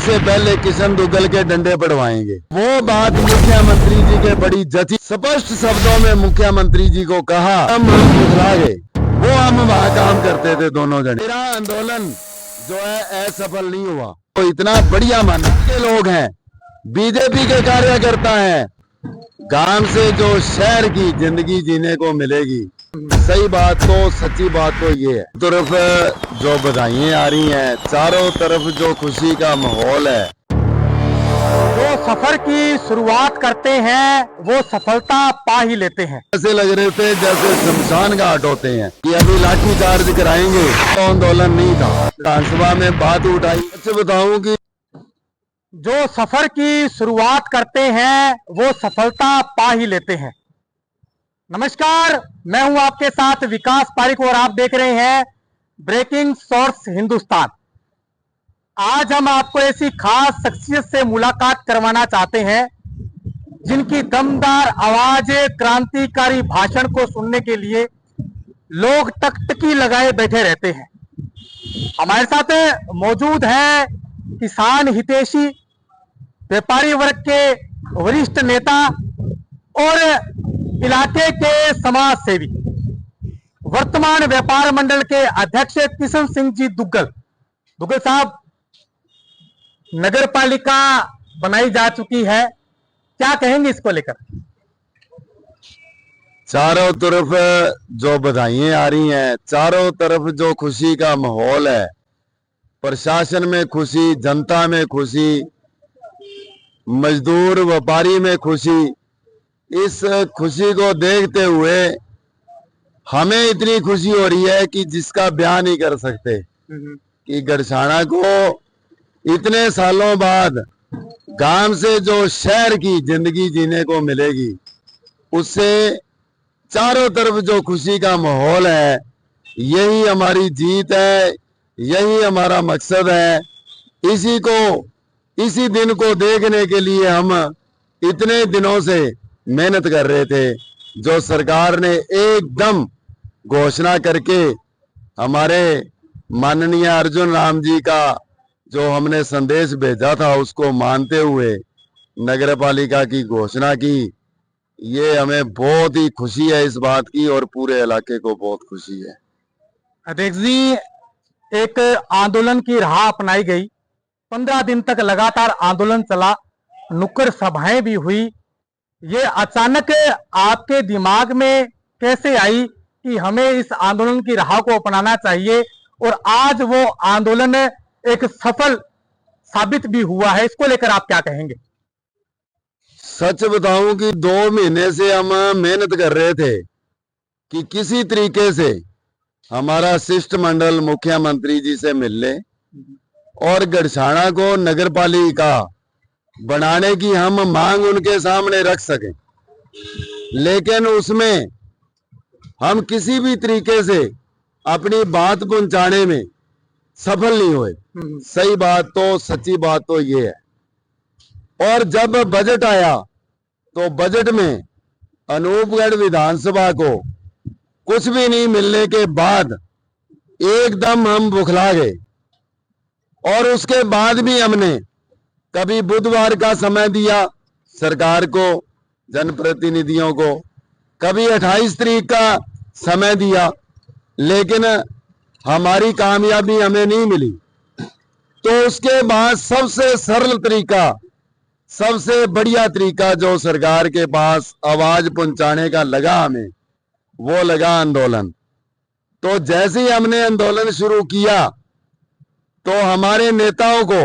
सबसे पहले किशन दुग्गल के डंडे पड़वाएंगे। वो बात मुख्यमंत्री जी के बड़ी जची, स्पष्ट शब्दों में मुख्यमंत्री जी को कहा, हम बुखला गए। वो हम वहां काम करते थे दोनों जने। मेरा आंदोलन जो है असफल नहीं हुआ, तो इतना बढ़िया माना के लोग हैं, बीजेपी के कार्यकर्ता हैं। गांव से जो शहर की जिंदगी जीने को मिलेगी, सही बात तो सच्ची बात तो ये है। तरफ जो बधाइयां आ रही हैं, चारों तरफ जो खुशी का माहौल है। जो सफर की शुरुआत करते हैं वो सफलता पा ही लेते हैं। ऐसे लग रहे थे जैसे शमशान घाट होते हैं कि अभी लाठी चार्ज कराएंगे, तो आंदोलन नहीं था। विधानसभा में बात उठाई। अच्छा बताऊं कि जो सफर की शुरुआत करते हैं वो सफलता पा ही लेते हैं। नमस्कार, मैं हूं आपके साथ विकास पारिक और आप देख रहे हैं ब्रेकिंग सोर्स हिंदुस्तान। आज हम आपको ऐसी खास शख्सियत से मुलाकात करवाना चाहते हैं जिनकी दमदार आवाज, क्रांतिकारी भाषण को सुनने के लिए लोग टकटकी लगाए बैठे रहते हैं। हमारे साथ मौजूद है किसान हितैषी, व्यापारी वर्ग के वरिष्ठ नेता और इलाके के समाज सेवी, वर्तमान व्यापार मंडल के अध्यक्ष किशन सिंह जी दुग्गल। दुग्गल साहब, नगर पालिका बनाई जा चुकी है, क्या कहेंगे इसको लेकर? चारों तरफ जो बधाइयां आ रही हैं, चारों तरफ जो खुशी का माहौल है, प्रशासन में खुशी, जनता में खुशी, मजदूर व्यापारी में खुशी। इस खुशी को देखते हुए हमें इतनी खुशी हो रही है कि जिसका बयान नहीं कर सकते कि गड़साना को इतने सालों बाद गांव से जो शहर की जिंदगी जीने को मिलेगी, उससे चारों तरफ जो खुशी का माहौल है, यही हमारी जीत है, यही हमारा मकसद है। इसी दिन को देखने के लिए हम इतने दिनों से मेहनत कर रहे थे। जो सरकार ने एकदम घोषणा करके हमारे माननीय अर्जुन राम जी का जो हमने संदेश भेजा था, उसको मानते हुए नगर पालिका की घोषणा की। ये हमें बहुत ही खुशी है इस बात की, और पूरे इलाके को बहुत खुशी है। अध्यक्ष जी, एक आंदोलन की राह अपनाई गई, 15 दिन तक लगातार आंदोलन चला, नुक्कड़ सभाएं भी हुई। ये अचानक आपके दिमाग में कैसे आई कि हमें इस आंदोलन की राह को अपनाना चाहिए, और आज वो आंदोलन एक सफल साबित भी हुआ है, इसको लेकर आप क्या कहेंगे? सच बताऊं कि 2 महीने से हम मेहनत कर रहे थे कि किसी तरीके से हमारा शिष्टमंडल मुख्यमंत्री जी से मिल ले और गड़साना को नगर पालिका बनाने की हम मांग उनके सामने रख सकें। लेकिन उसमें हम किसी भी तरीके से अपनी बात पहुंचाने में सफल नहीं हुए। सही बात तो सच्ची बात तो ये है। और जब बजट आया तो बजट में अनूपगढ़ विधानसभा को कुछ भी नहीं मिलने के बाद एकदम हम बुखला गए। और उसके बाद भी हमने कभी बुधवार का समय दिया सरकार को, जनप्रतिनिधियों को, कभी 28 तारीख का समय दिया, लेकिन हमारी कामयाबी हमें नहीं मिली। तो उसके बाद सबसे सरल तरीका, सबसे बढ़िया तरीका जो सरकार के पास आवाज पहुंचाने का लगा हमें, वो लगा आंदोलन। तो जैसे ही हमने आंदोलन शुरू किया तो हमारे नेताओं को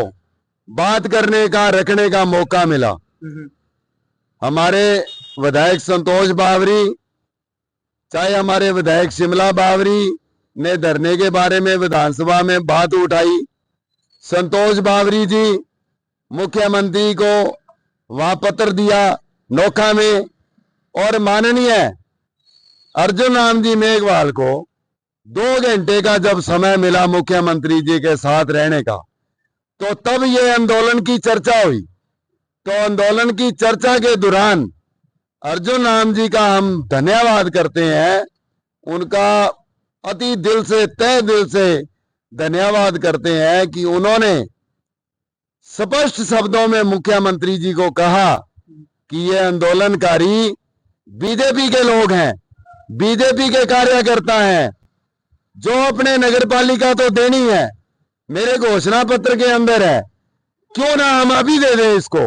बात करने का, रखने का मौका मिला। हमारे विधायक संतोष बावरी, चाहे हमारे विधायक शिमला बावरी ने धरने के बारे में विधानसभा में बात उठाई। संतोष बावरी जी मुख्यमंत्री को वहां पत्र दिया नोखा में, और माननीय अर्जुन राम जी मेघवाल को 2 घंटे का जब समय मिला मुख्यमंत्री जी के साथ रहने का, तो तब ये आंदोलन की चर्चा हुई। तो आंदोलन की चर्चा के दौरान अर्जुन राम जी का हम धन्यवाद करते हैं, उनका अति दिल से, तहे दिल से धन्यवाद करते हैं कि उन्होंने स्पष्ट शब्दों में मुख्यमंत्री जी को कहा कि ये आंदोलनकारी बीजेपी के लोग हैं, बीजेपी के कार्यकर्ता हैं, जो अपने नगरपालिका तो देनी है, मेरे घोषणा पत्र के अंदर है, क्यों ना हम अभी दे दें इसको।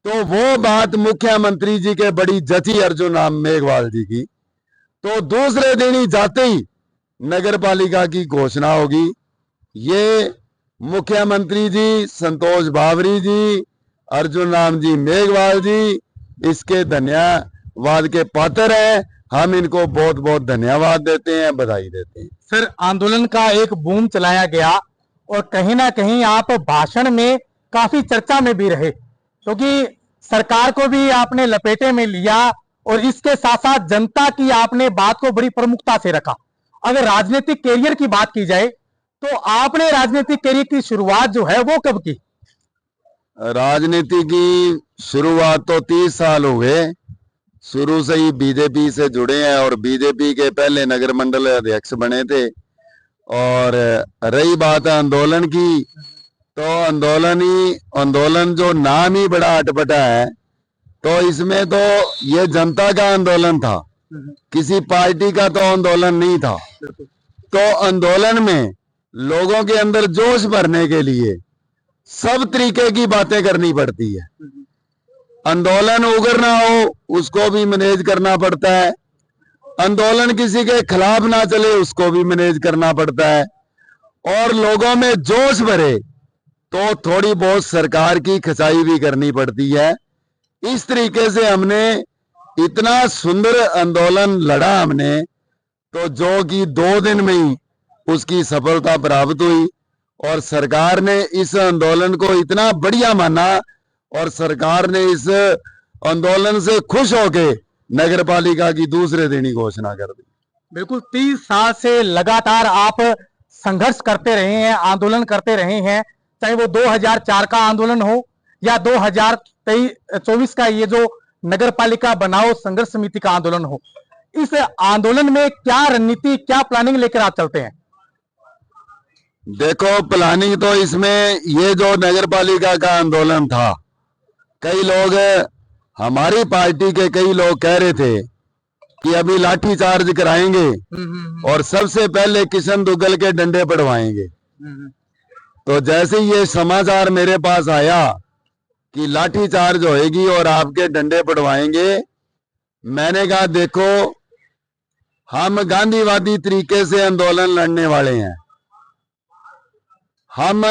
तो वो बात मुख्यमंत्री जी के बड़ी जची अर्जुन राम मेघवाल जी की। तो दूसरे दिन ही जाते ही नगरपालिका की घोषणा होगी। ये मुख्यमंत्री जी, संतोष बावरी जी, अर्जुन राम जी मेघवाल जी इसके धन्यवाद के पात्र हैं। हम इनको बहुत बहुत धन्यवाद देते हैं, बधाई देते हैं। सर, आंदोलन का एक बूम चलाया गया और कहीं ना कहीं आप भाषण में काफी चर्चा में भी रहे, क्योंकि सरकार को भी आपने लपेटे में लिया और इसके साथ साथ जनता की आपने बात को बड़ी प्रमुखता से रखा। अगर राजनीतिक कैरियर की बात की जाए तो आपने राजनीतिक कैरियर की शुरुआत जो है वो कब की? राजनीति की शुरुआत तो 30 साल हो गए। शुरू से ही बीजेपी से जुड़े हैं और बीजेपी के पहले नगर मंडल अध्यक्ष बने थे। और रही बात आंदोलन की, तो आंदोलन जो नाम ही बड़ा अटपटा है, तो इसमें तो ये जनता का आंदोलन था, किसी पार्टी का तो आंदोलन नहीं था। तो आंदोलन में लोगों के अंदर जोश भरने के लिए सब तरीके की बातें करनी पड़ती है। आंदोलन उग्र ना हो उसको भी मैनेज करना पड़ता है, आंदोलन किसी के खिलाफ ना चले उसको भी मैनेज करना पड़ता है, और लोगों में जोश भरे तो थोड़ी बहुत सरकार की खिंचाई भी करनी पड़ती है। इस तरीके से हमने इतना सुंदर आंदोलन लड़ा हमने, तो जो कि 2 दिन में ही उसकी सफलता प्राप्त हुई और सरकार ने इस आंदोलन को इतना बढ़िया माना और सरकार ने इस आंदोलन से खुश होके नगरपालिका की दूसरे दिन ही घोषणा कर दी। बिल्कुल, 30 साल से लगातार आप संघर्ष करते रहे हैं, आंदोलन करते रहे हैं, चाहे वो 2004 का आंदोलन हो या 2024 का ये जो नगरपालिका बनाओ संघर्ष समिति का आंदोलन हो। इस आंदोलन में क्या रणनीति, क्या प्लानिंग लेकर आप चलते हैं? देखो, प्लानिंग तो इसमें ये जो नगरपालिका का आंदोलन था, कई लोग, हमारी पार्टी के कई लोग कह रहे थे कि अभी लाठी चार्ज कराएंगे और सबसे पहले किशन दुग्गल के डंडे पड़वाएंगे। तो जैसे ही ये समाचार मेरे पास आया कि लाठी चार्ज होएगी और आपके डंडे पड़वाएंगे, मैंने कहा देखो, हम गांधीवादी तरीके से आंदोलन लड़ने वाले हैं। हम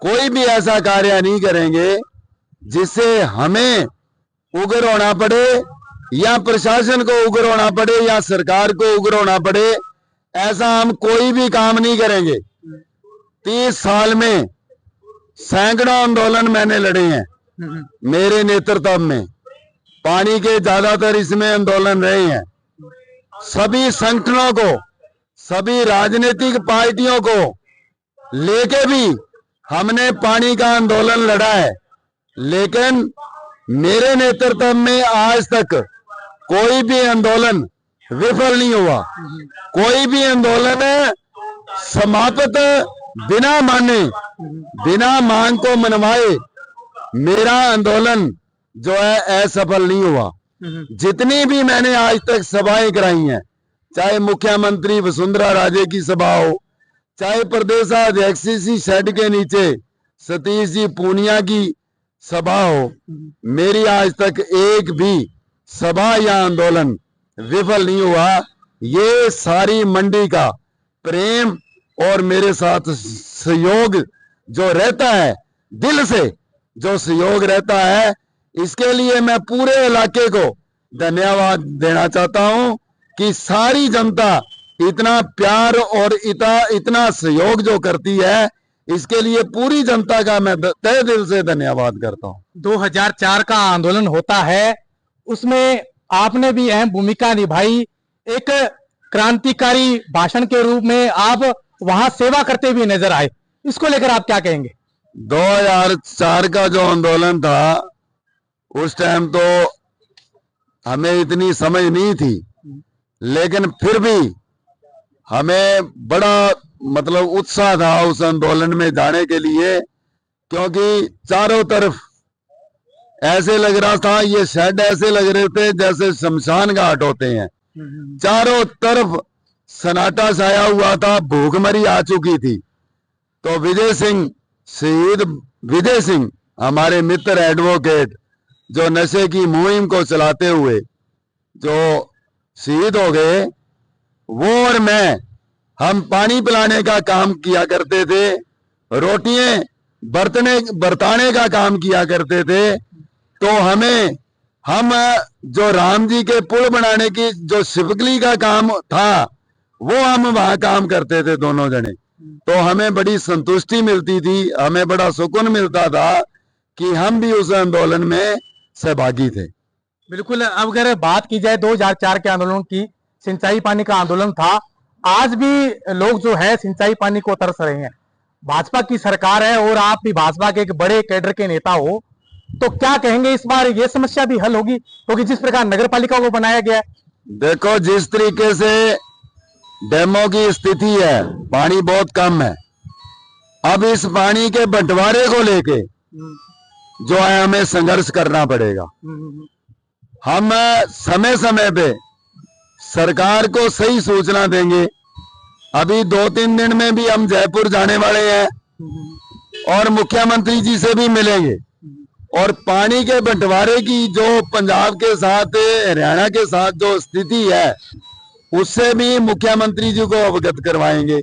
कोई भी ऐसा कार्य नहीं करेंगे जिससे हमें उग्र होना पड़े या प्रशासन को उग्र होना पड़े या सरकार को उग्र होना पड़े। ऐसा हम कोई भी काम नहीं करेंगे। 30 साल में सैकड़ों आंदोलन मैंने लड़े हैं मेरे नेतृत्व में। पानी के ज्यादातर इसमें आंदोलन रहे हैं। सभी संगठनों को, सभी राजनीतिक पार्टियों को लेके भी हमने पानी का आंदोलन लड़ा है, लेकिन मेरे नेतृत्व में आज तक कोई भी आंदोलन विफल नहीं हुआ। कोई भी आंदोलन समाप्त बिना माने, बिना मांग को मनवाए मेरा आंदोलन जो है असफल नहीं हुआ। जितनी भी मैंने आज तक सभाएं कराई हैं, चाहे मुख्यमंत्री वसुंधरा राजे की सभा हो, चाहे प्रदेशाध्यक्ष शेड के नीचे सतीश जी पूनिया की सभा हो, मेरी आज तक एक भी सभा या आंदोलन विफल नहीं हुआ। ये सारी मंडी का प्रेम और मेरे साथ सहयोग जो रहता है, दिल से जो सहयोग रहता है, इसके लिए मैं पूरे इलाके को धन्यवाद देना चाहता हूं कि सारी जनता इतना प्यार और इतना सहयोग जो करती है, इसके लिए पूरी जनता का मैं तहे दिल से धन्यवाद करता हूं। 2004 का आंदोलन होता है, उसमें आपने भी अहम भूमिका निभाई। एक क्रांतिकारी भाषण के रूप में आप वहां सेवा करते हुए नजर आए, इसको लेकर आप क्या कहेंगे? 2004 का जो आंदोलन था, उस टाइम तो हमें इतनी समझ नहीं थी, लेकिन फिर भी हमें बड़ा उत्साह था उस आंदोलन में जाने के लिए। क्योंकि चारों तरफ ऐसे लग रहा था, ये शेड ऐसे लग रहे थे जैसे शमशान घाट होते हैं। चारों तरफ सन्नाटा छाया हुआ था, भूखमरी आ चुकी थी। तो विजय सिंह, शहीद विजय सिंह, हमारे मित्र एडवोकेट, जो नशे की मुहिम को चलाते हुए जो शहीद हो गए, वो और मैं, हम पानी पिलाने का काम किया करते थे, रोटियां बरताने का काम किया करते थे। तो हम जो राम जी के पुल बनाने की जो शिवकली का काम था, वो हम वहां काम करते थे दोनों जने। तो हमें बड़ी संतुष्टि मिलती थी, हमें बड़ा सुकून मिलता था कि हम भी उस आंदोलन में सहभागी थे। बिल्कुल। अब अगर बात की जाए 2004 के आंदोलन की, सिंचाई पानी का आंदोलन था, आज भी लोग जो है सिंचाई पानी को तरस रहे हैं। भाजपा की सरकार है और आप भी भाजपा के एक बड़े कैडर के नेता हो, तो क्या कहेंगे इस बार ये समस्या भी हल होगी? क्योंकि जिस प्रकार नगर पालिका को बनाया गया है, देखो जिस तरीके से डैमों की स्थिति है, पानी बहुत कम है। अब इस पानी के बंटवारे को लेके जो है हमें संघर्ष करना पड़ेगा। हम समय समय पे सरकार को सही सूचना देंगे। अभी 2-3 दिन में भी हम जयपुर जाने वाले हैं और मुख्यमंत्री जी से भी मिलेंगे, और पानी के बंटवारे की जो पंजाब के साथ, हरियाणा के साथ जो स्थिति है, उससे भी मुख्यमंत्री जी को अवगत करवाएंगे।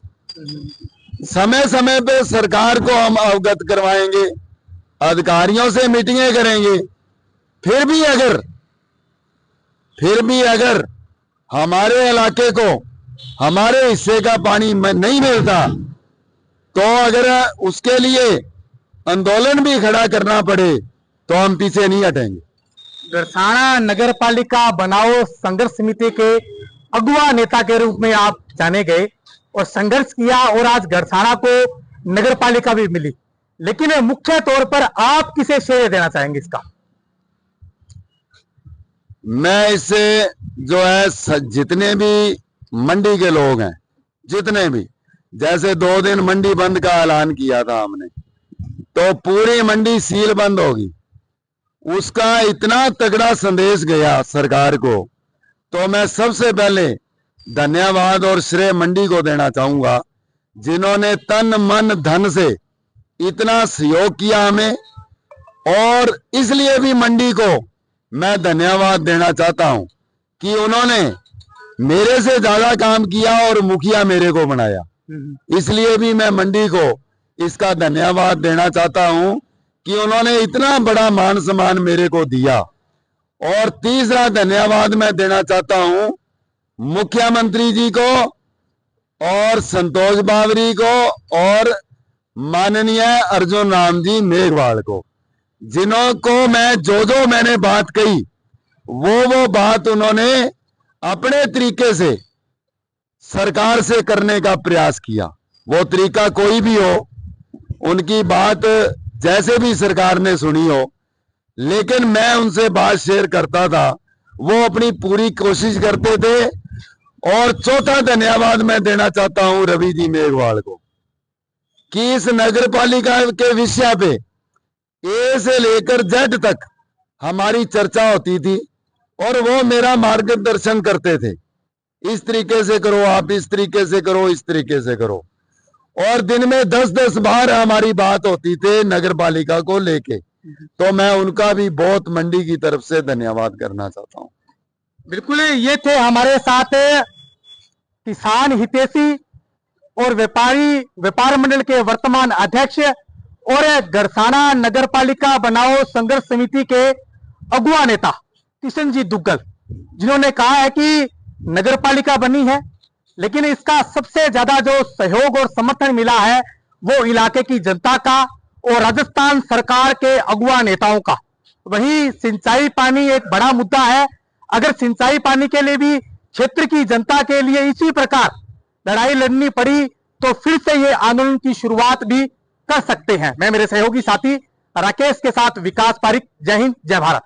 समय समय पे सरकार को हम अवगत करवाएंगे, अधिकारियों से मीटिंगें करेंगे। फिर भी अगर हमारे इलाके को हमारे हिस्से का पानी नहीं मिलता, तो अगर उसके लिए आंदोलन भी खड़ा करना पड़े तो हम पीछे नहीं हटेंगे। गरसाना नगर पालिका बनाओ संघर्ष समिति के अगुवा नेता के रूप में आप जाने गए और संघर्ष किया, और आज गरसाना को नगर पालिका भी मिली। लेकिन मुख्य तौर पर आप किसे श्रेय देना चाहेंगे इसका? मैं इससे जो है जितने भी मंडी के लोग हैं, जितने भी, जैसे 2 दिन मंडी बंद का ऐलान किया था हमने, तो पूरी मंडी सील बंद होगी, उसका इतना तगड़ा संदेश गया सरकार को। तो मैं सबसे पहले धन्यवाद और श्रेय मंडी को देना चाहूंगा, जिन्होंने तन मन धन से इतना सहयोग किया हमें। और इसलिए भी मंडी को मैं धन्यवाद देना चाहता हूं कि उन्होंने मेरे से ज्यादा काम किया और मुखिया मेरे को बनाया। इसलिए भी मैं मंडी को इसका धन्यवाद देना चाहता हूं कि उन्होंने इतना बड़ा मान सम्मान मेरे को दिया। और तीसरा धन्यवाद मैं देना चाहता हूं मुख्यमंत्री जी को और संतोष बावरी को और माननीय अर्जुन राम जी मेघवाल को, जिन्हों को मैं जो मैंने बात कही वो बात उन्होंने अपने तरीके से सरकार से करने का प्रयास किया। वो तरीका कोई भी हो, उनकी बात जैसे भी सरकार ने सुनी हो, लेकिन मैं उनसे बात शेयर करता था, वो अपनी पूरी कोशिश करते थे। और चौथा धन्यवाद मैं देना चाहता हूं रवि जी मेघवाल को, कि इस नगर पालिका के विषय पे ए से लेकर जेड तक हमारी चर्चा होती थी और वो मेरा मार्गदर्शन करते थे, इस तरीके से करो आप, इस तरीके से करो, इस तरीके से करो। और दिन में 10-10 बार हमारी बात होती थी नगर पालिका को लेके। तो मैं उनका भी बहुत मंडी की तरफ से धन्यवाद करना चाहता हूं। बिल्कुल, ये थे हमारे साथ किसान हितैषी और व्यापार मंडल के वर्तमान अध्यक्ष और गरसाना नगर पालिका बनाओ संघर्ष समिति के अगुवा नेता किशन जी दुग्गल, जिन्होंने कहा है कि नगर पालिका बनी है, लेकिन इसका सबसे ज्यादा जो सहयोग और समर्थन मिला है वो इलाके की जनता का और राजस्थान सरकार के अगुवा नेताओं का। वही सिंचाई पानी एक बड़ा मुद्दा है। अगर सिंचाई पानी के लिए भी क्षेत्र की जनता के लिए इसी प्रकार लड़ाई लड़नी पड़ी तो फिर से ये आंदोलन की शुरुआत भी कर सकते हैं। मैं मेरे सहयोगी साथी राकेश के साथ विकास पारिक। जय हिंद, जय भारत।